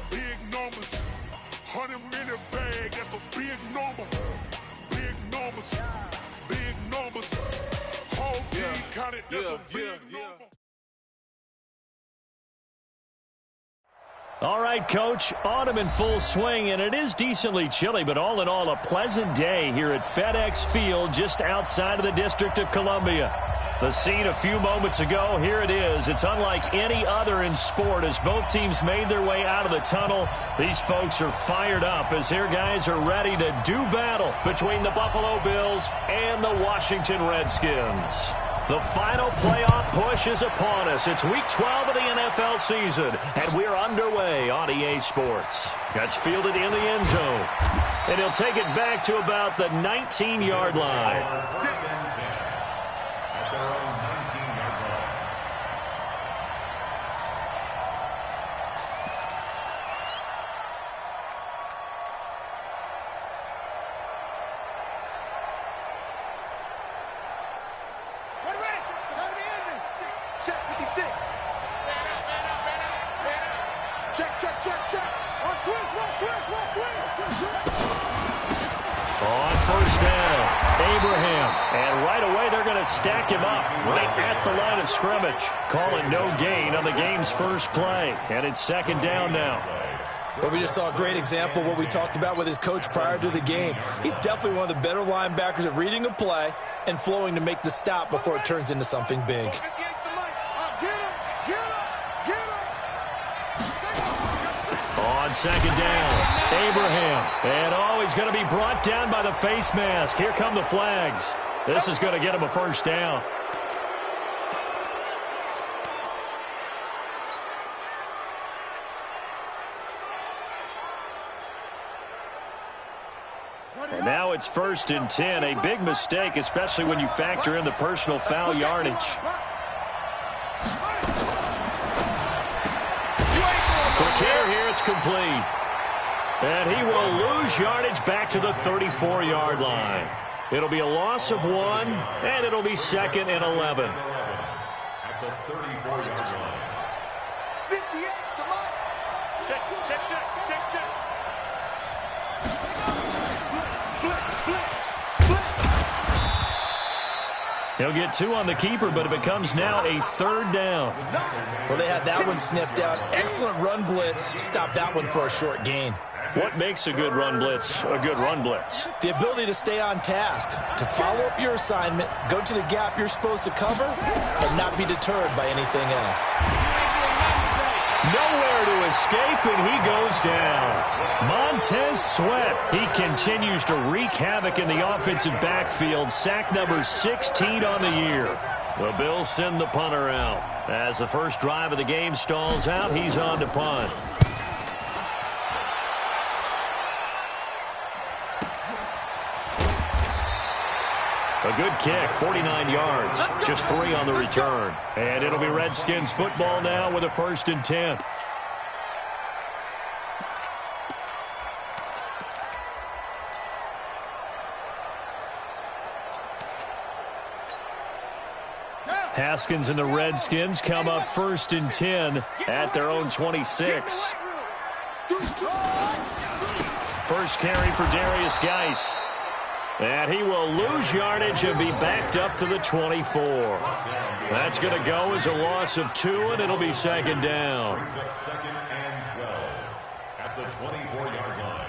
Big numbers. 100 in a bag, that's a big number. Big numbers. Big numbers. Whole team counted, that's a big number. All right, Coach, autumn in full swing, and it is decently chilly, but all in all, a pleasant day here at FedEx Field just outside of the District of Columbia. The scene a few moments ago, here it is. It's unlike any other in sport as both teams made their way out of the tunnel. These folks are fired up as their guys are ready to do battle between the Buffalo Bills and the Washington Redskins. The final playoff push is upon us. It's Week 12 of the NFL season, and we're underway on EA Sports. That's fielded in the end zone, and he'll take it back to about the 19-yard line. On first down, Abraham. And right away, they're going to stack him up right at the line of scrimmage. Calling no gain on the game's first play. And it's second down now. Well, we just saw a great example of what we talked about with his coach prior to the game. He's definitely one of the better linebackers at reading a play and flowing to make the stop before it turns into something big. On second down, Abraham. And he's going to be brought down by the face mask. Here come the flags. This is going to get him a first down. And now it's 1st and 10. A big mistake, especially when you factor in the personal foul yardage. Quick here, it's complete. And he will lose yardage back to the 34-yard line. It'll be a loss of 1, and it'll be 2nd and 11. At the 34-yard line. 58, come on. Check. He'll get 2 on the keeper, but if it comes now, a 3rd down. Well, they had that one sniffed out. Excellent run blitz. Stop that one for a short gain. What makes a good run blitz a good run blitz? The ability to stay on task, to follow up your assignment, go to the gap you're supposed to cover, and not be deterred by anything else. Nowhere to escape, and he goes down. Montez Sweat, he continues to wreak havoc in the offensive backfield. Sack number 16 on the year. The Bills send the punter out. As the first drive of the game stalls out, he's on to punt. A good kick, 49 yards, just 3 on the return. And it'll be Redskins football now with a 1st and 10. Haskins and the Redskins come up 1st and 10 at their own 26. First carry for Darius Geis. And he will lose yardage and be backed up to the 24. That's going to go as a loss of 2, and it'll be 2nd down. 2nd and 12 at the 24-yard line.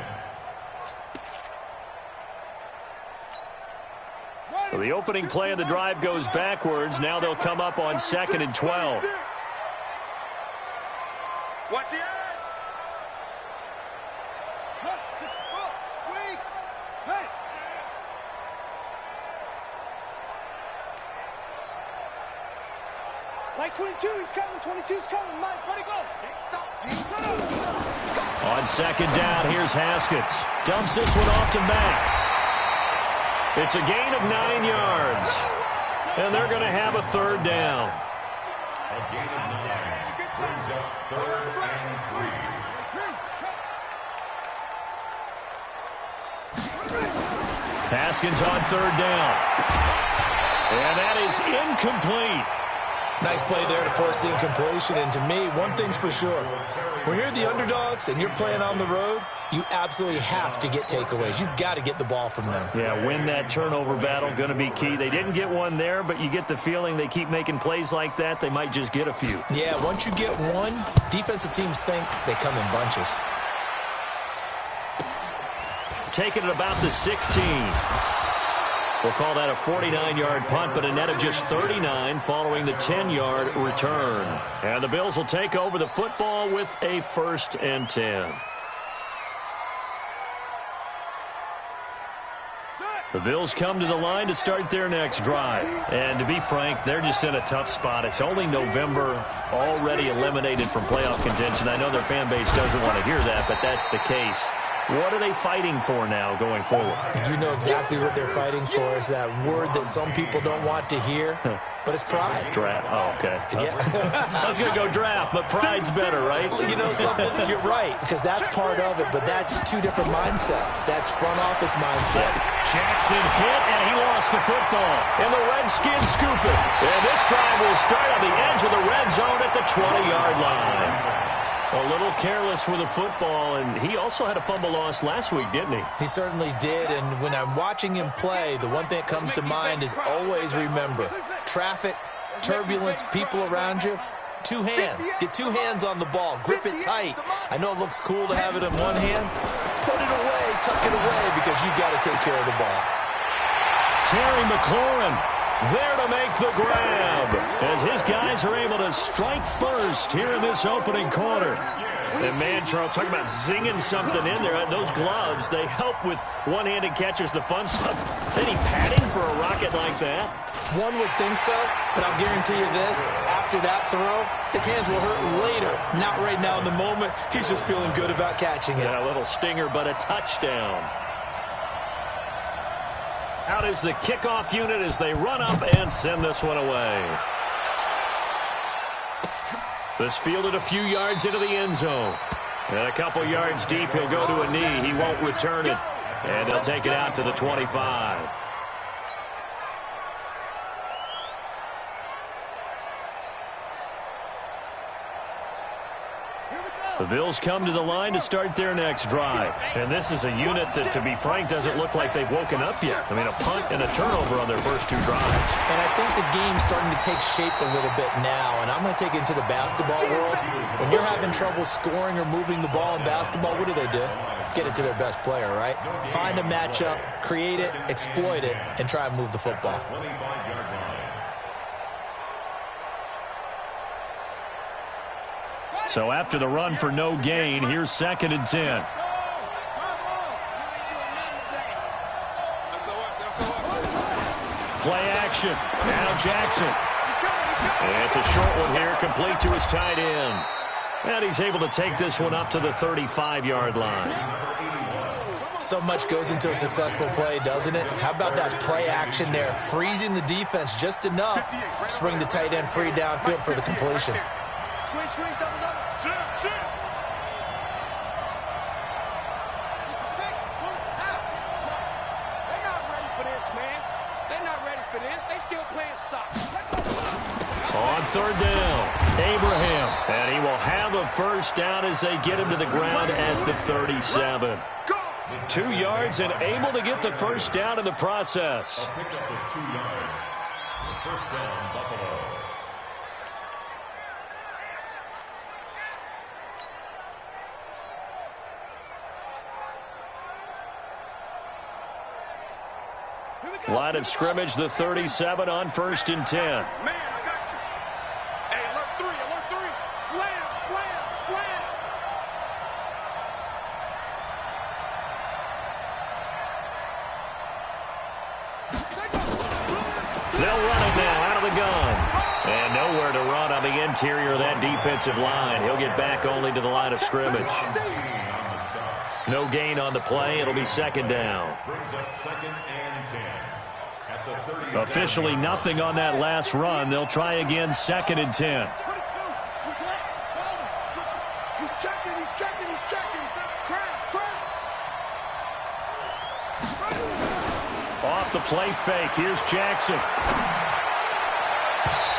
So the opening play of the drive goes backwards. Now they'll come up on 2nd and 12. Watch the eye. Like 22, he's coming. 22's coming. Mike, let it go. Stop. On 2nd down, here's Haskins. Dumps this one off to Mack. It's a gain of 9 yards. And they're going to have a 3rd down. A gain of 9 brings up 3rd and 3. Haskins on 3rd down. And that is incomplete. Nice play there to force the incompletion. And to me, one thing's for sure. When you're the underdogs and you're playing on the road, you absolutely have to get takeaways. You've got to get the ball from them. Yeah, win that turnover battle, going to be key. They didn't get one there, but you get the feeling they keep making plays like that, they might just get a few. Yeah, once you get one, defensive teams think they come in bunches. Taking it about the 16. We'll call that a 49-yard punt, but a net of just 39 following the 10-yard return. And the Bills will take over the football with a 1st and 10. The Bills come to the line to start their next drive. And to be frank, they're just in a tough spot. It's only November, already eliminated from playoff contention. I know their fan base doesn't want to hear that, but that's the case. What are they fighting for now going forward? You know exactly what they're fighting for. Is that word that some people don't want to hear, but it's pride. Draft. Oh, okay. Yeah. I was going to go draft, but pride's better, right? You know something? You're right, because that's part of it, but that's two different mindsets. That's front office mindset. Jackson hit, and he lost the football. And the Redskins scoop it. And this drive will start on the edge of the red zone at the 20-yard line. A little careless with the football, and he also had a fumble loss last week, didn't he? He certainly did, and when I'm watching him play, the one thing that comes to mind is always remember, traffic, turbulence, people around you, two hands. Get two hands on the ball. Grip it tight. I know it looks cool to have it in one hand. Put it away, tuck it away, because you've got to take care of the ball. Terry McLaurin there to make the grab as his guys are able to strike first here in this opening quarter. And man, Charles, talking about zinging something in there. Those gloves, they help with one-handed catches, the fun stuff. Any padding for a rocket like that? One would think so, but I'll guarantee you this. After that throw, his hands will hurt later. Not right now in the moment. He's just feeling good about catching it. Yeah, a little stinger, but a touchdown. Out is the kickoff unit as they run up and send this one away. This fielded a few yards into the end zone. And a couple yards deep, he'll go to a knee. He won't return it. And they'll take it out to the 25. The Bills come to the line to start their next drive. And this is a unit that, to be frank, doesn't look like they've woken up yet. I mean, a punt and a turnover on their first two drives. And I think the game's starting to take shape a little bit now. And I'm going to take it into the basketball world. When you're having trouble scoring or moving the ball in basketball, what do? Get it to their best player, right? Find a matchup, create it, exploit it, and try and move the football. So after the run for no gain, here's 2nd and 10. Play action. Now Jackson. And it's a short one here, complete to his tight end. And he's able to take this one up to the 35-yard line. So much goes into a successful play, doesn't it? How about that play action there? Freezing the defense just enough to bring the tight end free downfield for the completion. Squeeze, double. They're not ready for this, man. They're not ready for this. They still playing soccer. On 3rd down, Abraham. And he will have a first down as they get him to the ground at the 37. 2 yards and able to get the first down in the process. A pickup of 2 yards. First down, Buffalo. Line of scrimmage, the 37 on 1st and 10. Man, I got you. Hey, alert 3. Slam. They'll run it now out of the gun. And nowhere to run on the interior of that defensive line. He'll get back only to the line of scrimmage. No gain on the play. It'll be 2nd down. Brings up 2nd and 10. At the 37. Officially nothing on that last run. They'll try again, 2nd and 10. He's checking. Off the play fake. Here's Jackson.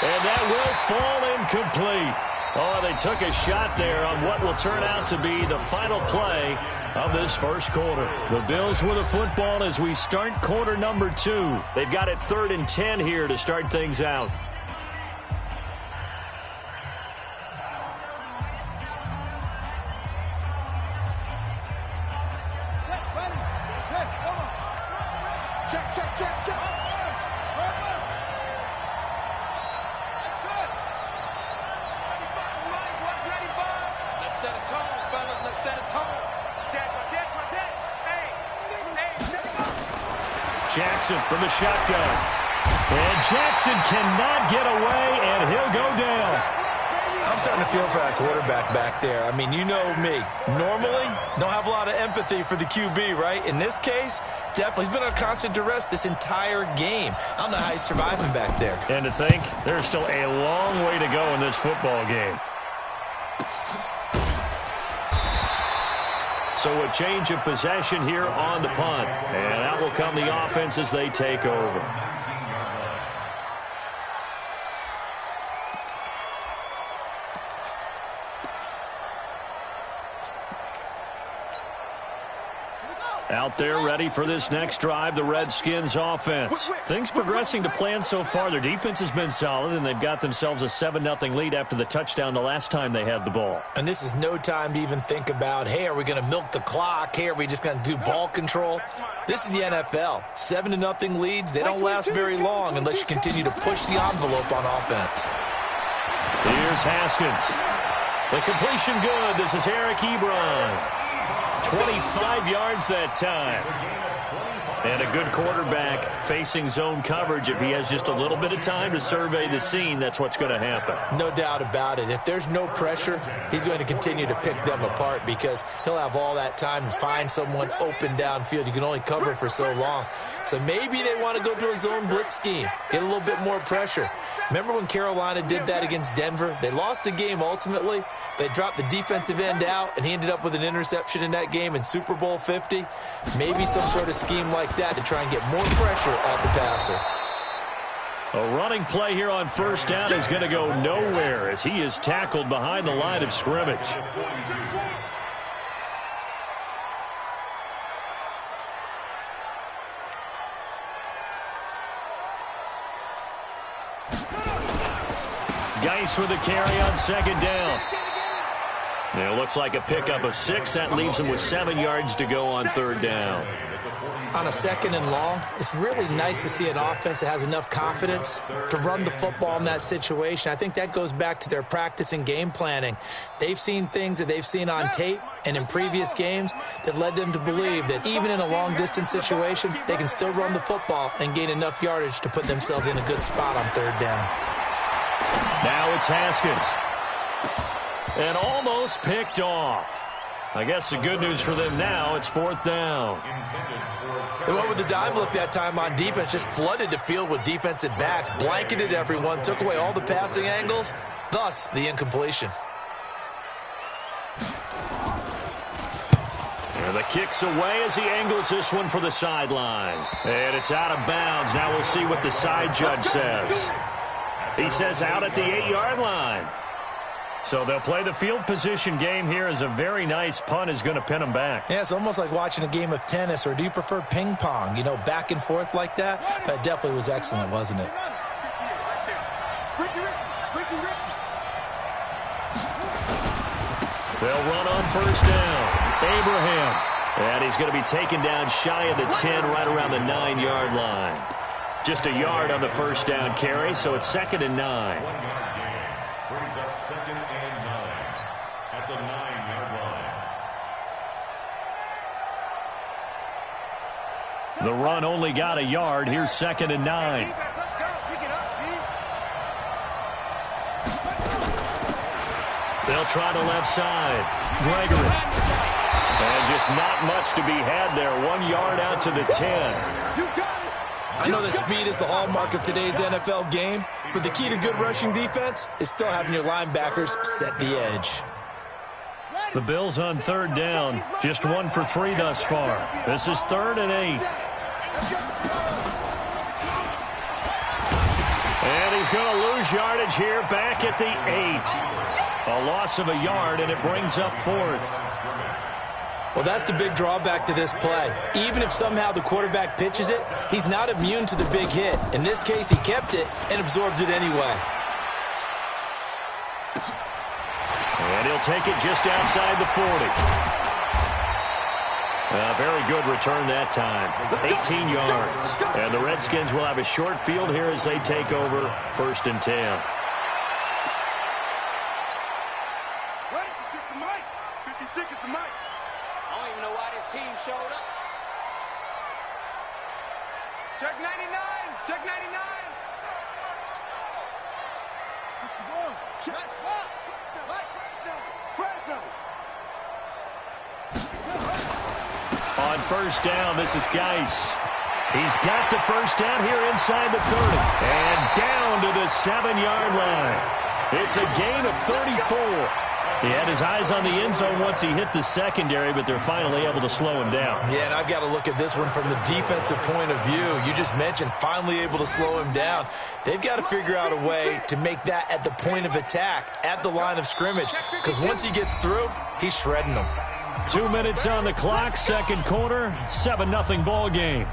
And that will fall incomplete. Oh, they took a shot there on what will turn out to be the final play of this first quarter. The Bills with the football as we start quarter number 2. They've got it 3rd and 10 here to start things out. Jackson from the shotgun. And Jackson cannot get away, and he'll go down. I'm starting to feel for that quarterback back there. I mean, you know me. Normally, don't have a lot of empathy for the QB, right? In this case, definitely. He's been on constant duress this entire game. I don't know how he's surviving back there. And to think, there's still a long way to go in this football game. So a change of possession here on the punt. And out will come the offense as they take over. Out there ready for this next drive, the Redskins offense. Things progressing to plan so far. Their defense has been solid, and they've got themselves a 7-0 lead after the touchdown the last time they had the ball. And this is no time to even think about, hey, are we going to milk the clock? Hey, are we just going to do ball control? This is the NFL. 7-0 leads, they don't last very long unless you continue to push the envelope on offense. Here's Haskins. The completion good. This is Eric Ebron. 25 yards that time. And a good quarterback facing zone coverage. If he has just a little bit of time to survey the scene, that's what's going to happen. No doubt about it. If there's no pressure, he's going to continue to pick them apart because he'll have all that time to find someone open downfield. You can only cover for so long. So maybe they want to go to a zone blitz scheme, get a little bit more pressure. Remember when Carolina did that against Denver? They lost the game ultimately. They dropped the defensive end out, and he ended up with an interception in that game in Super Bowl 50. Maybe some sort of scheme like that to try and get more pressure at the passer. A running play here on first down is going to go nowhere as he is tackled behind the line of scrimmage. Geis with a carry on second down. It looks like a pickup of 6. That leaves him with 7 yards to go on third down. On a second and long, it's really nice to see an offense that has enough confidence to run the football in that situation. I think that goes back to their practice and game planning. They've seen things that they've seen on tape and in previous games that led them to believe that even in a long-distance situation, they can still run the football and gain enough yardage to put themselves in a good spot on third down. Now it's Haskins. And almost picked off. I guess the good news for them now, it's fourth down. They went with the dive look that time on defense, just flooded the field with defensive backs, blanketed everyone, took away all the passing angles, thus the incompletion. And the kick's away as he angles this one for the sideline. And it's out of bounds. Now we'll see what the side judge says. He says out at the 8-yard line. So they'll play the field position game here as a very nice punt is going to pin them back. Yeah, it's almost like watching a game of tennis, or do you prefer ping pong? You know, back and forth like that? That definitely was excellent, wasn't it? They'll run on first down. Abraham. And he's going to be taken down shy of the 10, right around the 9-yard line. Just a yard on the first down carry, so it's 2nd and 9. Brings up 2nd and 9 at the 9-yard line. The run only got a yard. Here's 2nd and 9. They'll try the left side. Gregory. And just not much to be had there. 1 yard out to the 10. I know that speed is the hallmark of today's NFL game, but the key to good rushing defense is still having your linebackers set the edge. The Bills on third down, just 1 for 3 thus far. This is 3rd and 8. And he's going to lose yardage here back at the 8. A loss of a yard, and it brings up 4th. Well, that's the big drawback to this play. Even if somehow the quarterback pitches it, he's not immune to the big hit. In this case, he kept it and absorbed it anyway. And he'll take it just outside the 40. Very good return that time. 18 yards. And the Redskins will have a short field here as they take over 1st and 10. Ready? 56 is the mic. 56 is the mic. I don't even know why this team showed up. Check 99. Check 99. 61. Check box. Right. Press number. On 1st down, this is Geis. He's got the 1st down here inside the 30. And down to the 7-yard line. It's a gain of 34. He had his eyes on the end zone once he hit the secondary, but they're finally able to slow him down. Yeah, and I've got to look at this one from the defensive point of view. You just mentioned finally able to slow him down. They've got to figure out a way to make that at the point of attack, at the line of scrimmage, because once he gets through, he's shredding them. 2 minutes on the clock, 2nd quarter, 7-0 ball game.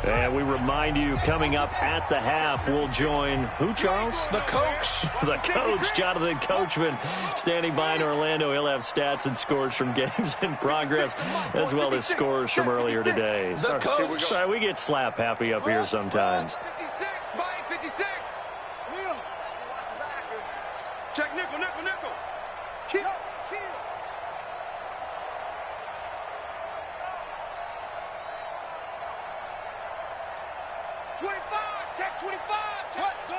And we remind you, coming up at the half, we'll join who, Charles? The coach. The coach, Jonathan Coachman, standing by in Orlando. He'll have stats and scores from games in progress, as well as scores from earlier today. The coach. Sorry, we get slap happy up here sometimes. 56, Mike, 56. Wheel. Check nickel, nickel, nickel. Kill. 25, check 25, check. Go.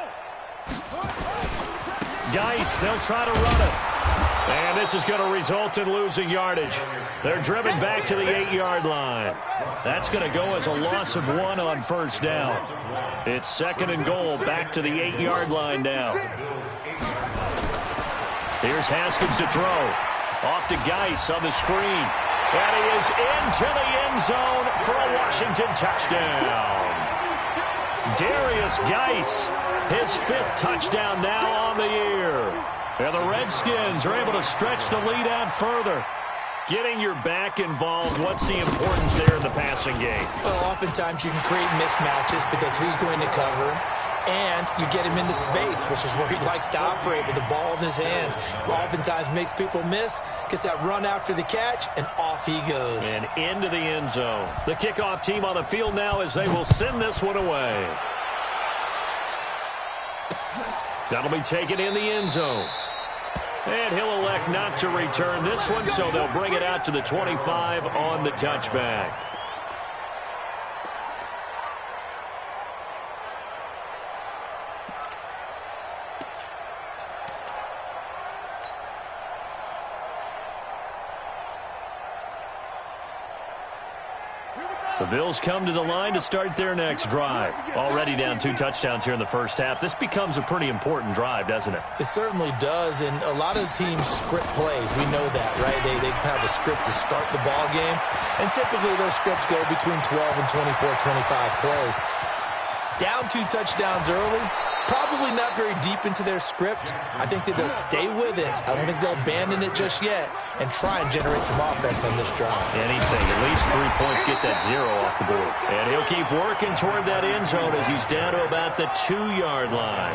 Geis, they'll try to run it. And this is going to result in losing yardage. They're driven back to the 8-yard line. That's going to go as a loss of 1 on 1st down. It's 2nd and goal, back to the 8-yard line now. Here's Haskins to throw. Off to Geis on the screen. And he is into the end zone for a Washington touchdown. Darius Geis, his 5th touchdown now on the year. And the Redskins are able to stretch the lead out further. Getting your back involved, what's the importance there in the passing game? Well, oftentimes you can create mismatches because who's going to cover him? And you get him into space, which is where he likes to operate with the ball in his hands. Oftentimes makes people miss, gets that run after the catch, and off he goes. And into the end zone. The kickoff team on the field now as they will send this one away. That'll be taken in the end zone. And he'll elect not to return this one, so they'll bring it out to the 25 on the touchback. The Bills come to the line to start their next drive. Already down 2 touchdowns here in the first half. This becomes a pretty important drive, doesn't it? It certainly does, and a lot of the teams script plays. We know that, right? They have a script to start the ball game, and typically those scripts go between 12 and 24, 25 plays. Down 2 touchdowns early, probably not very deep into their script. I think that they'll stay with it. I don't think they'll abandon it just yet and try and generate some offense on this drive. Anything, at least 3 points, get that 0 off the board. And he'll keep working toward that end zone as he's down to about the 2-yard line.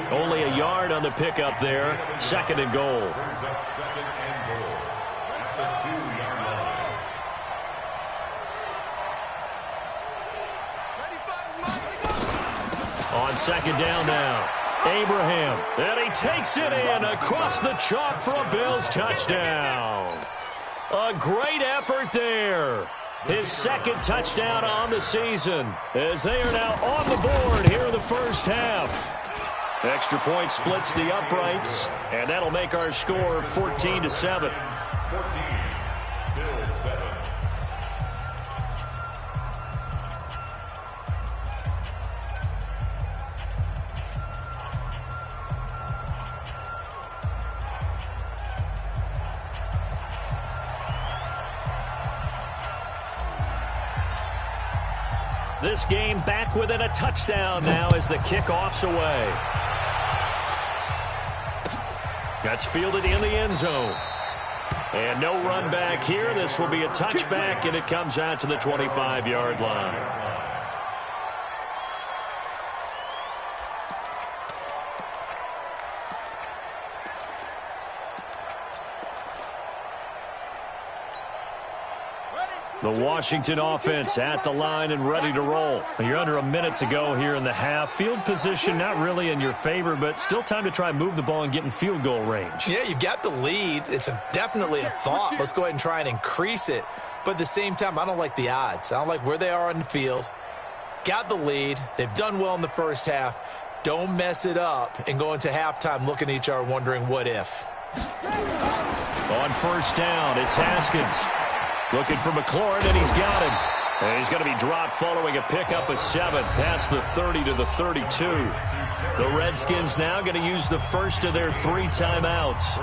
Only a yard on the pickup there. 2nd and goal. Second and goal. That's the 2-yard line. On 2nd down now, Abraham, and he takes it in across the chalk for a Bills touchdown. A great effort there. His 2nd touchdown on the season as they are now on the board here in the first half. Extra point splits the uprights, and that'll make our score 14-7. 14, Bills 7. This game back within a touchdown now as the kickoff's away. That's fielded in the end zone. And no run back here. This will be a touchback, and it comes out to the 25-yard line. The Washington offense at the line and ready to roll. You're under a minute to go here in the half. Field position not really in your favor, but still time to try and move the ball and get in field goal range. Yeah, you've got the lead. It's definitely a thought. Let's go ahead and try and increase it. But at the same time, I don't like the odds. I don't like where they are on the field. Got the lead. They've done well in the first half. Don't mess it up and go into halftime looking at each other wondering what if. On first down, it's Haskins. Looking for McLaurin, and he's got him. And he's going to be dropped following a pickup of 7 past the 30 to the 32. The Redskins now going to use the first of their 3 timeouts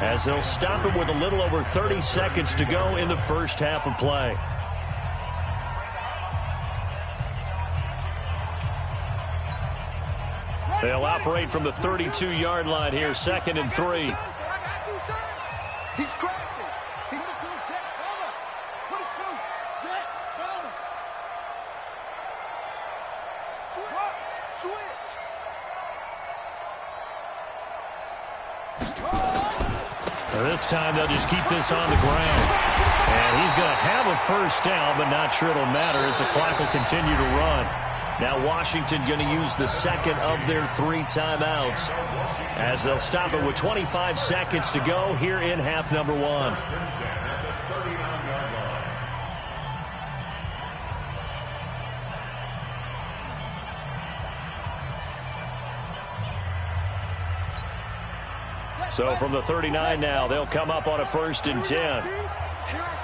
as they'll stop him with a little over 30 seconds to go in the first half of play. They'll operate from the 32-yard line here, 2nd and 3. He's crashing. He's the 22, jet, over. 22, jet, over. Switch. This time they'll just keep this on the ground. And he's going to have a first down, but not sure it'll matter as the clock will continue to run. Now Washington going to use the second of their 3 timeouts as they'll stop it with 25 seconds to go here in half number 1. So from the 39 now, they'll come up on a 1st and 10. Here I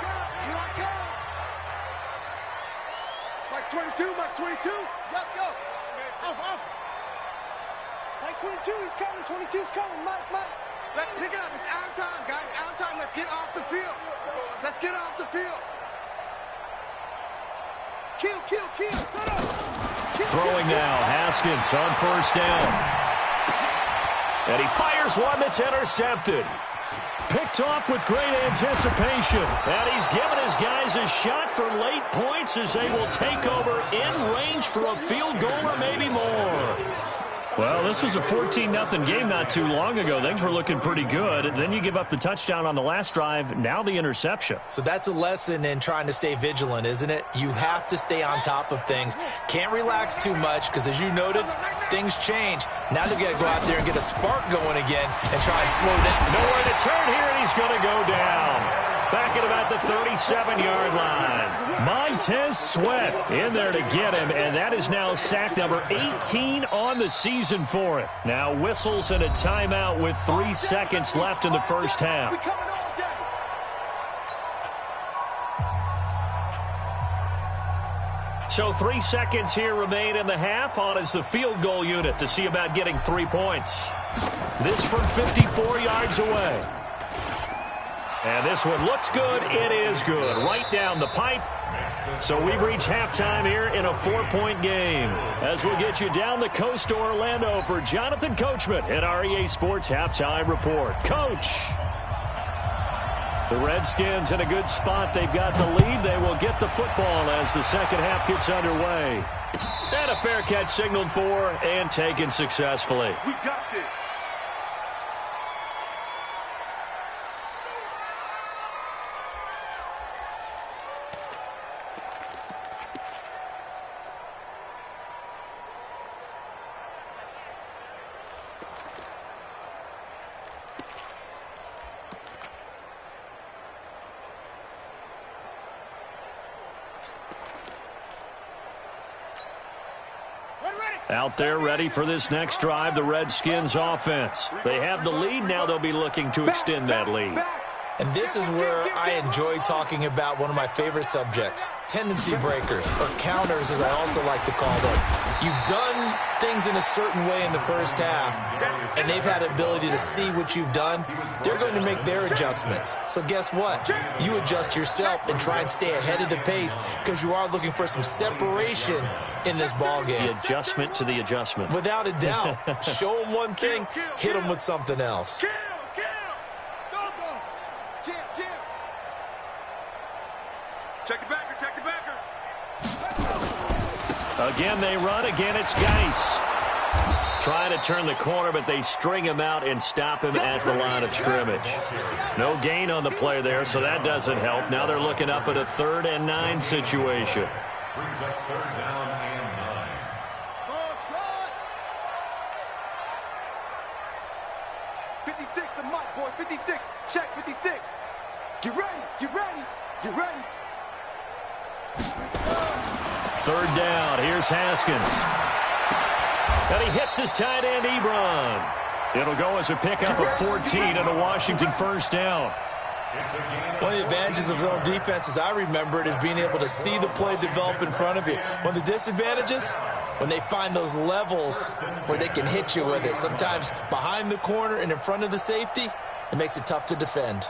come. Mike 22, Mike 22. Yo. Off. Mike 22, he's coming. 22's coming. Mike. Let's pick it up. It's our time, guys. Our time. Let's get off the field. Kill. Set up. Throwing now, Haskins on first down. And he fires one that's intercepted. Picked off with great anticipation. And he's given his guys a shot for late points as they will take over in range for a field goal or maybe more. Well, this was a 14-0 game not too long ago. Things were looking pretty good. Then you give up the touchdown on the last drive. Now the interception. So that's a lesson in trying to stay vigilant, isn't it? You have to stay on top of things. Can't relax too much because, as you noted, things change. Now they've got to go out there and get a spark going again and try and slow down. Nowhere to turn here, and he's going to go down. Back at about the 37-yard line. Montez Sweat in there to get him, and that is now sack number 18 on the season for him. Now whistles and a timeout with 3 seconds left in the first half. So 3 seconds here remain in the half. On is the field goal unit to see about getting 3 points. This from 54 yards away. And this one looks good. It is good. Right down the pipe. So we've reached halftime here in a 4-point game. As we'll get you down the coast to Orlando for Jonathan Coachman at our EA Sports Halftime Report. Coach. The Redskins in a good spot. They've got the lead. They will get the football as the second half gets underway. And a fair catch signaled for and taken successfully. We got this. Out there ready for this next drive, the Redskins offense. They have the lead. Now they'll be looking to extend that lead. And this is where I enjoy talking about one of my favorite subjects, tendency breakers, or counters as I also like to call them. You've done things in a certain way in the first half, and they've had the ability to see what you've done. They're going to make their adjustments. So guess what? You adjust yourself and try and stay ahead of the pace because you are looking for some separation in this ball game. The adjustment to the adjustment. Without a doubt. Show them one thing, hit them with something else. Check the backer, check the backer. Again, they run. Again, it's Geis. Trying to turn the corner, but they string him out and stop him at the line of scrimmage. No gain on the play there, so that doesn't help. Now they're looking up at a 3rd and 9 situation. Brings up 3rd down and 9. Oh, try. 56, the mic, boys. 56. Check 56. Get ready, get ready, get ready. 3rd down. Here's Haskins. And he hits his tight end, Ebron. It'll go as a pickup of 14 and a Washington 1st down. One of the advantages of zone defense, as I remember it, is being able to see the play develop in front of you. One of the disadvantages, when they find those levels where they can hit you with it, sometimes behind the corner and in front of the safety, it makes it tough to defend.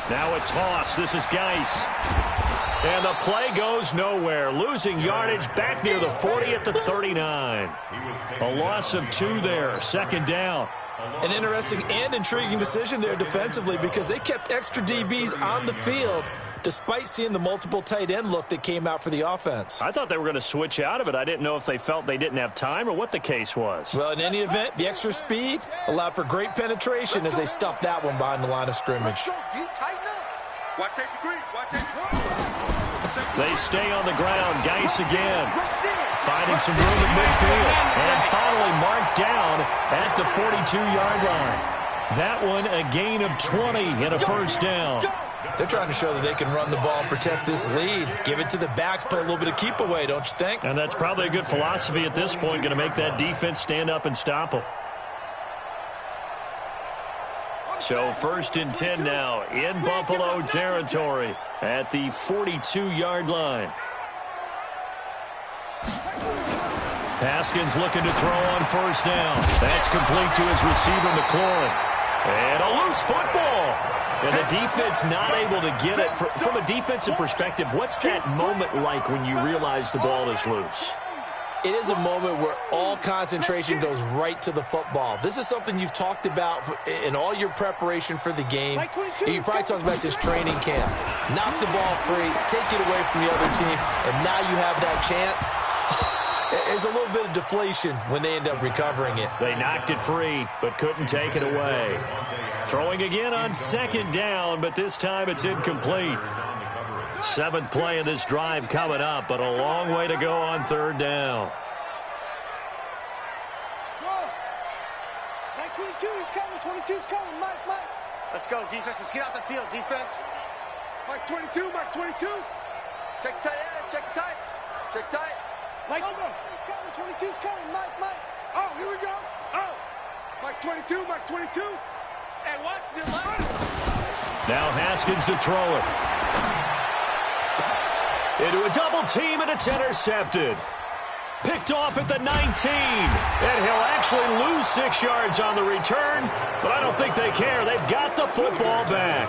Now a toss. This is Geis. And the play goes nowhere. Losing yardage back near the 40 at the 39. A loss of 2 there. 2nd down. An interesting and intriguing decision there defensively because they kept extra DBs on the field despite seeing the multiple tight end look that came out for the offense. I thought they were going to switch out of it. I didn't know if they felt they didn't have time or what the case was. Well, in any event, the extra speed allowed for great penetration as they stuffed that one behind the line of scrimmage. Watch safety green. Watch safety green. They stay on the ground. Geis again. Finding some room at midfield. And finally marked down at the 42-yard line. That one a gain of 20 and a 1st down. They're trying to show that they can run the ball and protect this lead. Give it to the backs, play a little bit of keep away, don't you think? And that's probably a good philosophy at this point, going to make that defense stand up and stop them. So 1st and 10 now in Buffalo territory at the 42-yard line. Haskins looking to throw on 1st down. That's complete to his receiver, McLaurin. And a loose football. And the defense not able to get it. From a defensive perspective, what's that moment like when you realize the ball is loose? It is a moment where all concentration goes right to the football. This is something you've talked about in all your preparation for the game. You probably talked about this training camp. Knock the ball free, take it away from the other team, and now you have that chance. There's a little bit of deflation when they end up recovering it. They knocked it free, but couldn't take it away. Throwing again on 2nd down, but this time it's incomplete. 7th play of this drive coming up, but a long way to go on 3rd down. 22, he's coming. 22's coming. Mike. Let's go, defense. Let's get out the field, defense. Mike 22, Mike 22. Check tight end, check tight. Check tight. Mike, he's coming. 22's coming. Mike. Oh, here we go. Oh. Mike 22, Mike 22. Hey, watch the left. Now Haskins to throw it. Into a double team, and it's intercepted. Picked off at the 19. And he'll actually lose 6 yards on the return, but I don't think they care. They've got the football back.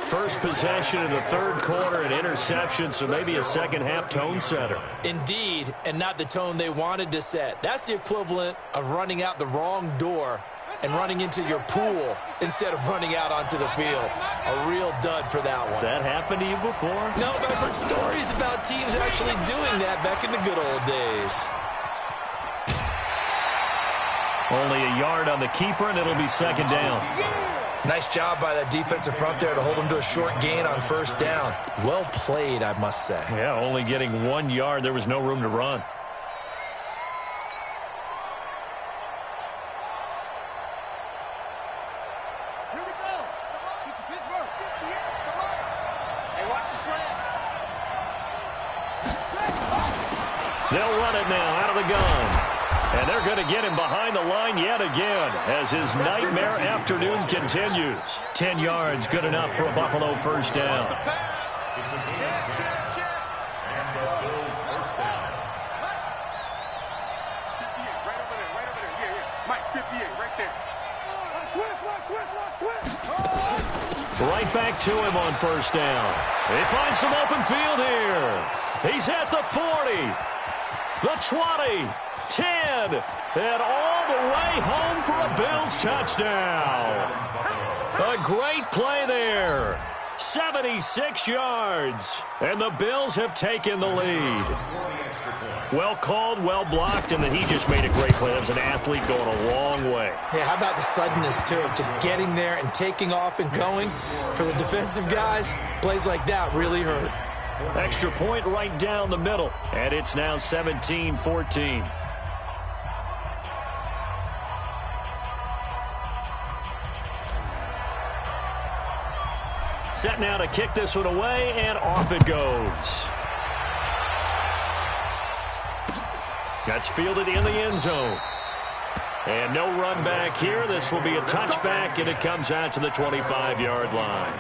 First possession in the 3rd quarter, an interception, so maybe a second-half tone setter. Indeed, and not the tone they wanted to set. That's the equivalent of running out the wrong door and running into your pool instead of running out onto the field. A real dud for that one. Has that happened to you before? No, but I've heard stories about teams actually doing that back in the good old days. Only a yard on the keeper, and it'll be 2nd down. Nice job by that defensive front there to hold them to a short gain on 1st down. Well played, I must say. Yeah, only getting 1 yard. There was no room to run. They'll run it now out of the gun. And they're going to get him behind the line yet again as his nightmare afternoon continues. 10 yards, good enough for a Buffalo first down. It's a good catch. And the Bills first down. 58, right over there. Yeah. Mike, 58, right there. Switch. Right back to him on first down. He finds some open field here. He's at the 40, the 20, 10, and all the way home for a Bills touchdown. A great play there. 76 yards, and the Bills have taken the lead. Well called, well blocked, and then he just made a great play. That was an athlete going a long way. Yeah, how about the suddenness, too? Just getting there and taking off and going. For the defensive guys, plays like that really hurt. Extra point right down the middle, and it's now 17-14. Set now to kick this one away, and off it goes. That's fielded in the end zone. And no run back here. This will be a touchback, and it comes out to the 25-yard line.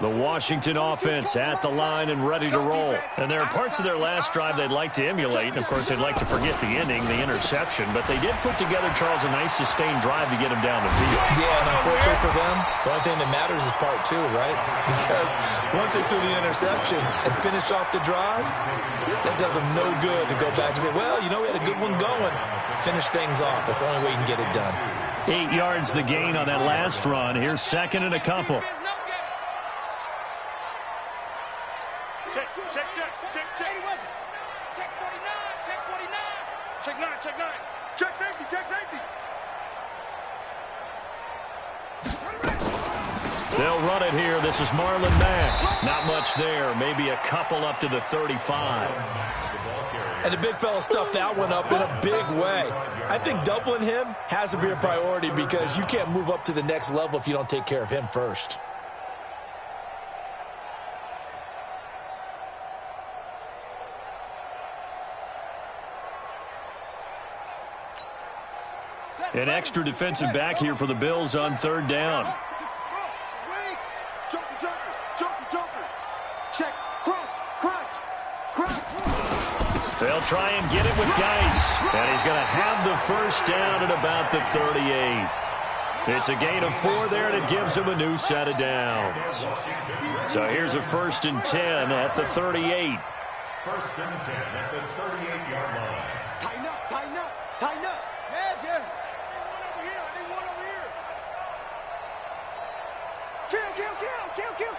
The Washington offense at the line and ready to roll. And there are parts of their last drive they'd like to emulate. And, of course, they'd like to forget the ending, the interception. But they did put together, Charles, a nice sustained drive to get him down the field. Yeah, and unfortunately for them, the only thing that matters is part two, right? Because once they threw the interception and finished off the drive, that does them no good to go back and say, well, you know, we had a good one going. Finish things off. That's the only way you can get it done. 8 yards the gain on that last run. Here's second and a couple. They'll run it here. This is Marlon Mack. Not much there. Maybe a couple up to the 35. And the big fella stuffed that one up in a big way. I think doubling him has to be a priority because you can't move up to the next level if you don't take care of him first. An extra defensive back here for the Bills on third down. They'll try and get it with Geis. And he's going to have the first down at about the 38. It's a gain of 4 there, and it gives him a new set of downs. So here's a 1st and 10 at the 38. 1st and 10 at the 38-yard line. Tighten up, tighten up, tighten up. Yeah. Kill.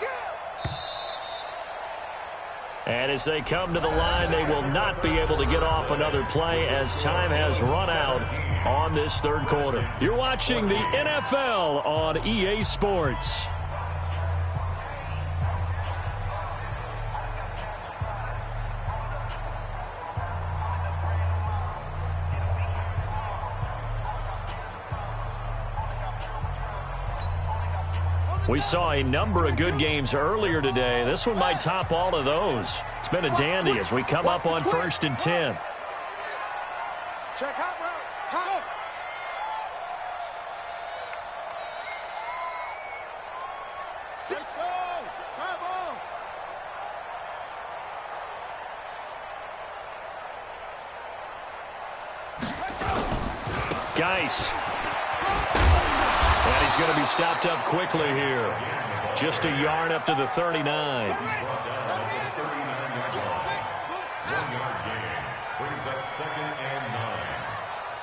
And as they come to the line, they will not be able to get off another play as time has run out on this third quarter. You're watching the NFL on EA Sports. We saw a number of good games earlier today. This one might top all of those. It's been a dandy as we come up on 1st and 10. Check hot route. Hot. Geis. And he's going to be stopped up quickly here. Just a yard up to the 39. 1-yard gain brings up 2nd and 9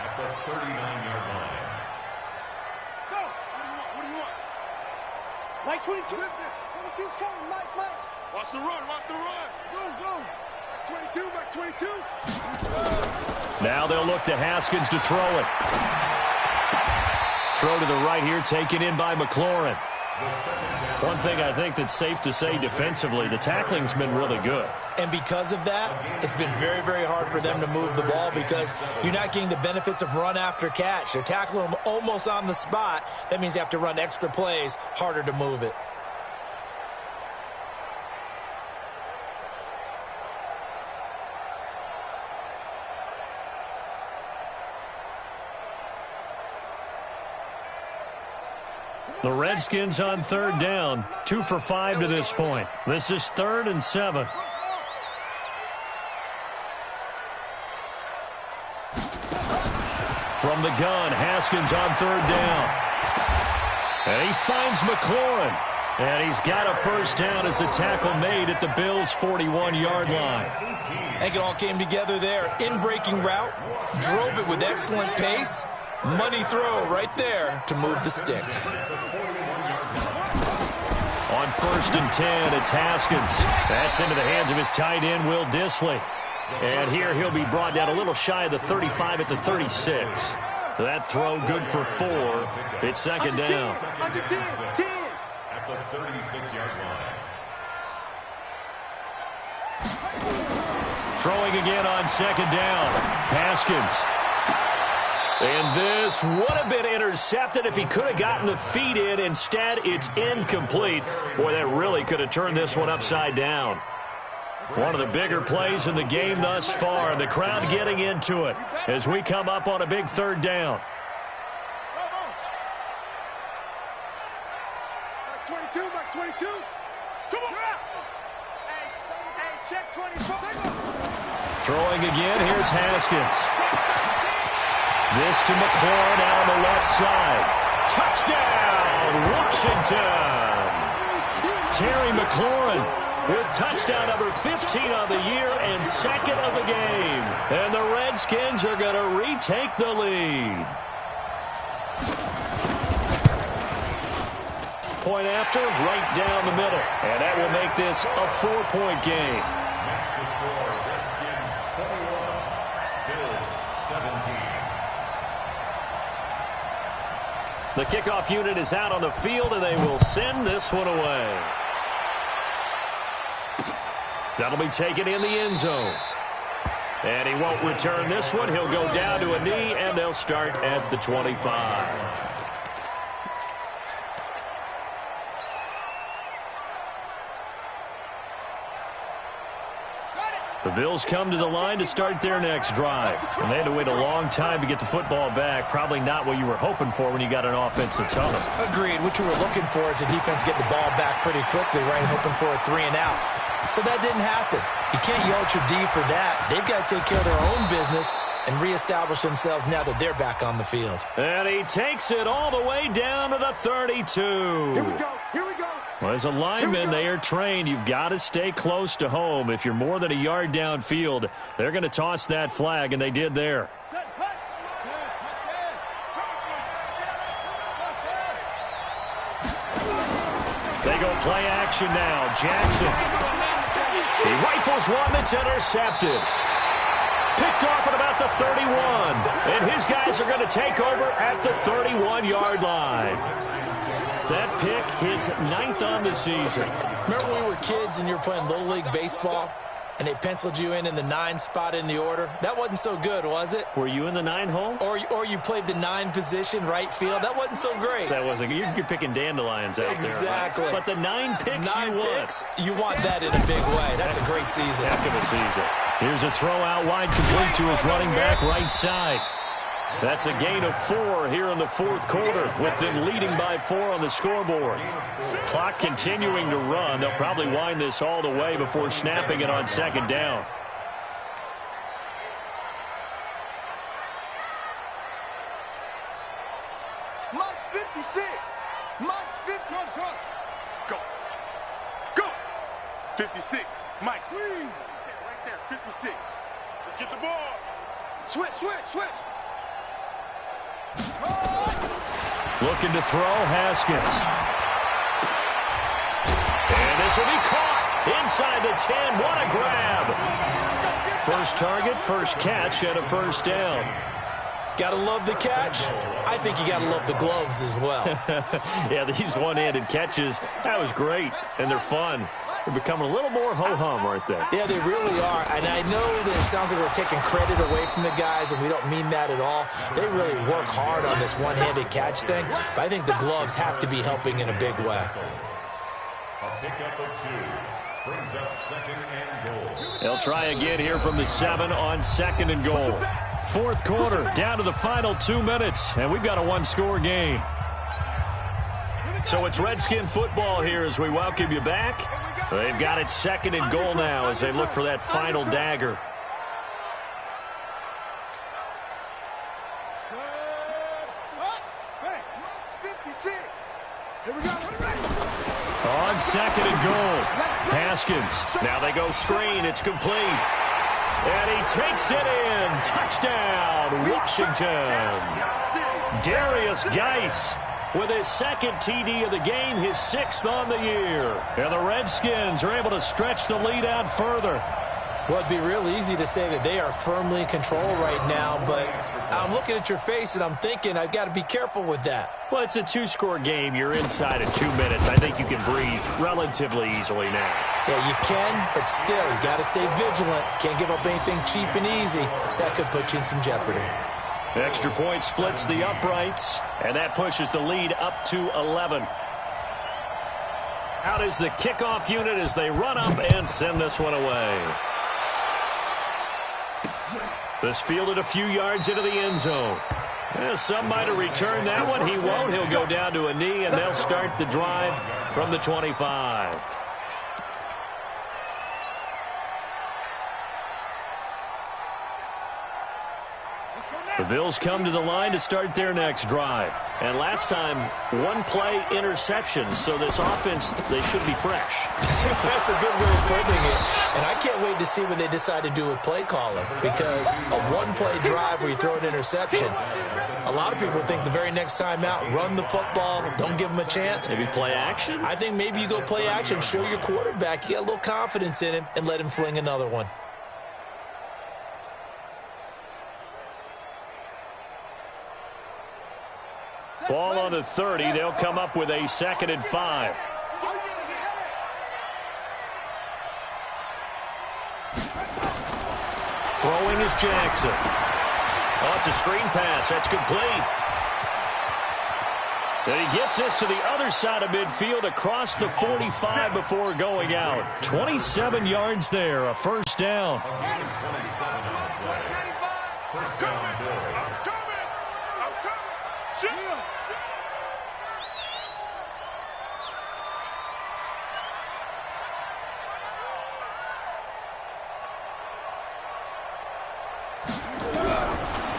at the 39-yard line. Go. What do you want? Mike 22. 22's coming, Mike. Watch the run. Zoom. Mike 22. Now they'll look to Haskins to throw it. Throw to the right here, taken in by McLaurin. One thing I think that's safe to say defensively, the tackling's been really good. And because of that, it's been very, very hard for them to move the ball because you're not getting the benefits of run after catch. They're tackling them almost on the spot. That means you have to run extra plays, harder to move it. The Redskins on third down, 2 for 5 to this point. This is 3rd and 7. From the gun, Haskins on third down. And he finds McLaurin. And he's got a first down as a tackle made at the Bills' 41-yard line. I think it all came together there. In-breaking route, drove it with excellent pace. Money throw right there to move the sticks. On 1st and 10, it's Haskins. That's into the hands of his tight end, Will Dissly. And here he'll be brought down a little shy of the 35 at the 36. That throw good for 4. It's 2nd down. Under 10. At the 36-yard line. Throwing again on 2nd down. Haskins. And this would have been intercepted if he could have gotten the feet in. Instead, it's incomplete. Boy, that really could have turned this one upside down. One of the bigger plays in the game thus far. The crowd getting into it as we come up on a big 3rd down. Max 22, Max 22. Come on. Hey, check 24. Throwing again, here's Haskins. This to McLaurin out on the left side. Touchdown, Washington! Terry McLaurin with touchdown number 15 on the year and 2nd of the game. And the Redskins are going to retake the lead. Point after, right down the middle. And that will make this a 4-point game. Next to score, Redskins 21, Bills 17. The kickoff unit is out on the field, and they will send this one away. That'll be taken in the end zone. And he won't return this one. He'll go down to a knee, and they'll start at the 25. The Bills come to the line to start their next drive. And they had to wait a long time to get the football back. Probably not what you were hoping for when you got an offense that's humming. Agreed. What you were looking for is the defense get the ball back pretty quickly, right? Hoping for a 3 and out. So that didn't happen. You can't yell at your D for that. They've got to take care of their own business and reestablish themselves now that they're back on the field. And he takes it all the way down to the 32. Here we go. Here we go. Well, as a lineman, they are trained. You've got to stay close to home. If you're more than a yard downfield, they're going to toss that flag, and they did there. They go play action now. Jackson. He rifles one that's intercepted. Picked off at about the 31. And his guys are going to take over at the 31-yard line. That pick, his 9th on the season. Remember when we were kids and you were playing Little League Baseball and they penciled you in the 9 spot in the order? That wasn't so good, was it? Were you in the 9 hole? Or you played the 9 position, right field? That wasn't so great. That wasn't. You're picking dandelions out exactly. there. Right? But the 9 picks 9 you picks, you want that in a big way. That's a great season. Heck of a season. Here's a throw out wide complete to his running back right side. That's a gain of 4 here in the 4th quarter with them leading by 4 on the scoreboard. Clock continuing to run. They'll probably wind this all the way before snapping it on 2nd down. Mike's 56. Mike's 50. Go. Go. 56. Mike. Right there. 56. Let's get the ball. Switch. Looking to throw, Haskins. And this will be caught inside the 10. What a grab. First target, first catch, and a first down. Gotta love the catch. I think you gotta love the gloves as well. Yeah, these one-handed catches, that was great, and they're fun. They're becoming a little more ho-hum, aren't they? Yeah, they really are. And I know that it sounds like we're taking credit away from the guys, and we don't mean that at all. They really work hard on this one-handed catch thing, but I think the gloves have to be helping in a big way. A pickup of 2 brings up 2nd and goal. They'll try again here from the 7 on 2nd and goal. Fourth quarter, down to the final 2 minutes, and we've got a one-score game. So it's Redskin football here as we welcome you back. They've got it 2nd and goal now as they look for that final dagger. On 2nd and goal, Haskins. Now they go screen. It's complete. And he takes it in. Touchdown, Washington. Darius Geis with his 2nd TD of the game, his 6th on the year. And the Redskins are able to stretch the lead out further. Well, it'd be real easy to say that they are firmly in control right now, but I'm looking at your face and I'm thinking I've got to be careful with that. Well, it's a 2-score game. You're inside of 2 minutes. I think you can breathe relatively easily now. Yeah, you can, but still, you got to stay vigilant. Can't give up anything cheap and easy. That could put you in some jeopardy. Extra point splits the uprights, and that pushes the lead up to 11. Out is the kickoff unit as they run up and send this one away. This fielded a few yards into the end zone. Some might have returned that one. He won't. He'll go down to a knee, and they'll start the drive from the 25. The Bills come to the line to start their next drive. And last time, one-play interception. So this offense, they should be fresh. That's a good way of putting it. And I can't wait to see what they decide to do with play calling. Because a one-play drive where you throw an interception, a lot of people think the very next time out, run the football, don't give them a chance. Maybe play action? I think maybe you go play action, show your quarterback, you get a little confidence in him, and let him fling another one. Ball on the 30. They'll come up with a 2nd and 5. Throwing is Jackson. Oh, it's a screen pass. That's complete. And he gets this to the other side of midfield across the 45 before going out. 27 yards there, a first down. First down, Bill.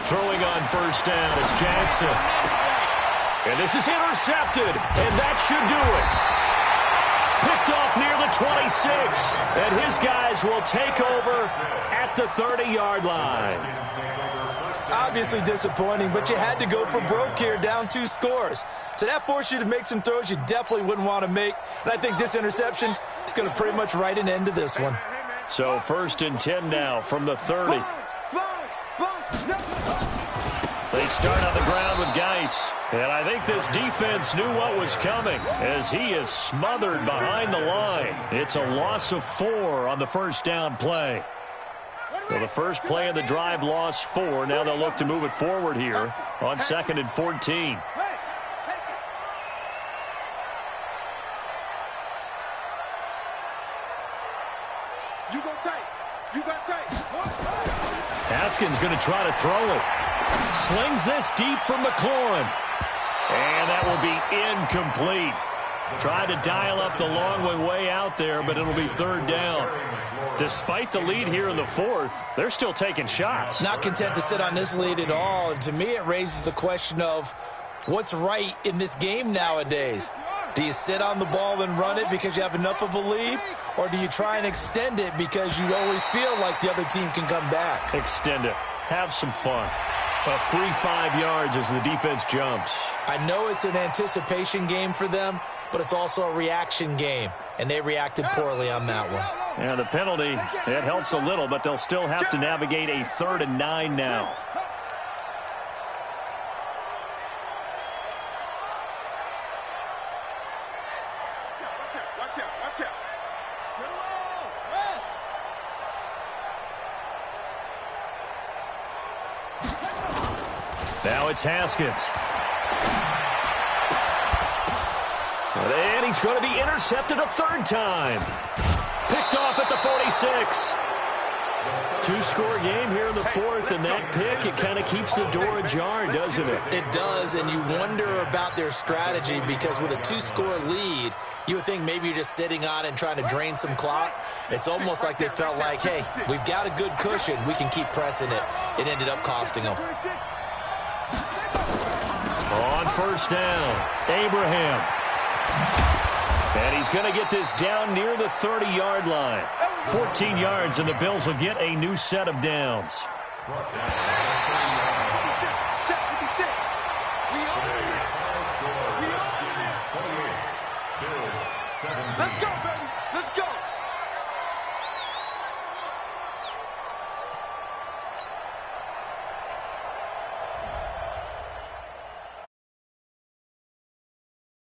Throwing on first down, it's Jackson. And this is intercepted, and that should do it. Picked off near the 26, and his guys will take over at the 30-yard line. Obviously disappointing, but you had to go for broke here, down 2 scores. So that forced you to make some throws you definitely wouldn't want to make. And I think this interception is going to pretty much write an end to this one. So 1st and 10 now from the 30. They start on the ground with Geis. And I think this defense knew what was coming as he is smothered behind the line. It's a loss of 4 on the first down play. So the first play of the drive lost 4. Now they'll look to move it forward here on 2nd and 14. Haskins going to try to throw it. Slings this deep from McLaurin. And that will be incomplete. Tried to dial up the long way out there, but it'll be 3rd down. Despite the lead here in the 4th, they're still taking shots. Not content to sit on this lead at all. And to me, it raises the question of what's right in this game nowadays. Do you sit on the ball and run it because you have enough of a lead? Or do you try and extend it because you always feel like the other team can come back? Extend it. Have some fun. A free 5 yards as the defense jumps. I know it's an anticipation game for them, but it's also a reaction game, and they reacted poorly on that one. Yeah, the penalty, it helps a little, but they'll still have to navigate a 3rd and 9 now. Now it's Haskins. And he's going to be intercepted a third time. Picked off at the 46. Two-score game here in the fourth, and that pick, it kind of keeps the door ajar, doesn't it? It does, and you wonder about their strategy because with a two-score lead, you would think maybe you're just sitting on and trying to drain some clock. It's almost like they felt like, hey, we've got a good cushion. We can keep pressing it. It ended up costing them. On first down, Abraham. And he's going to get this down near the 30-yard line. 14 yards, and the Bills will get a new set of downs.